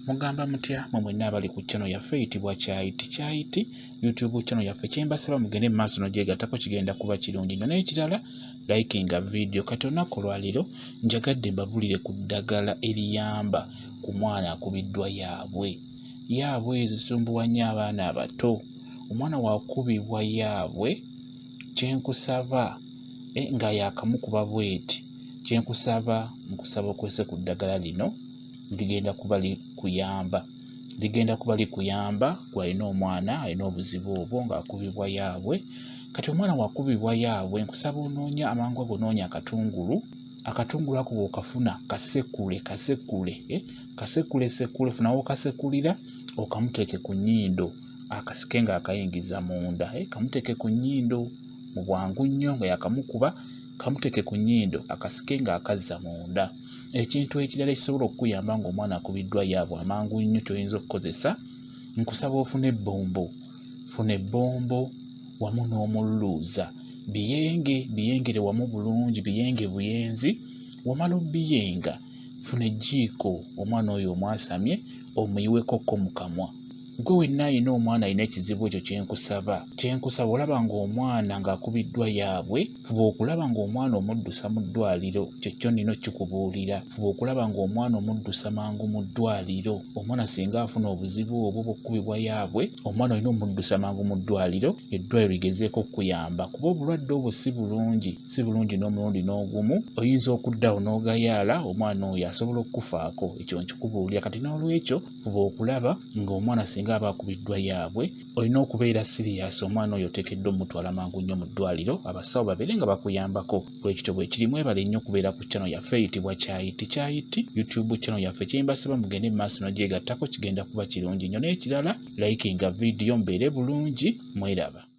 Mugamba mutya mmwe mwenna abali ku channel yaffe eyitibwa Kyayiti YouTube channel yaffe. Kyembasaba mugende mu maaso n'ogyegattako, kigenda kuba kirungi nnyo. N'ekirala likinga video. Kati olunaku lwaliro njagadde mbabulire ku ddagala eriyamba ku mwana akubiddwa yaabwe ezisumbuwa nnyo abaana abato. Omwana wakubibwa yaabwe, kyenkusaba nga yakamukuba bweti, kyenkusaba nkusaba okwese ku ddagala lino ligenda kuba likuyamba gwalina omwana alina obuzibu obwo ng'akubibwa yaabwe. Kati omwana wakubibwa yaabwe nkusaba onoonya amangu ago, noonya akatungulu ako bw'okafuna kasekule funawo kasekulira okamuteeke ku nnyindo, akasike ng'akayingiza munda, kamuteeke ku nnyindo mu bwangu nnyo nga yakamukuba, kamuteeke ku nnyindo akasike ng'akazza munda. Ekintu ekirala ekisobola okukuyamba ng'omwana akubiddwa yaabwe amangu nnyo ky'oyinza okukozesa, nkusaba ofune ebbombo wamu n'omululuuza, biyengere wamu bulungi, biyenge buyenzi. Wamala obbiyenga, funa ejjiiko omwana oyo omwasamye omuyiwekoko mu kamwa. Gwe wenna alina omwana alina ekizibu ekyo, kyenkusaba olaba ng'omwana ng'akubiddwa yaabwe, fuba okulaba ng'omwana omuddusa mu ddwaliro. Kyekyo nina okikubuulira, fuba okulaba ng'omwana omuddusa mangu mu ddwaliro. Omwana singa afuna obuzibu obwo bw'okkubibwa yaabwe, omwana olina omuddusa mangu mu ddwaliro, eddwaliro ligezeeko okukuyamba, kuba obulwadde obwo si bulungi n'omulundi n'ogumu. Oyinza okuddawo n'ogayaala, omwana oyo asobola okukufaako. Ekyo nkikubuulira. Kati n'olwekyo fuba okulaba ng'omwana singa aba akubiddwa yaabwe, olina okubeera siriyasi. Omwana oyo oteekeddwa omutwala mangu nnyo mu ddwaliro, abasawo babeere nga bakuyambako. Bwekityo bwe kiri. Mwebale nnyo okubeera ku channel yaffe eyitibwa Kyayiti YouTube channel yaffe. Kyembasaba mugende mu maaso n'ogyegattako, kigenda kuba kirungi nnyo. N'ekirala likinga video, mbeere bulungi, mweraba.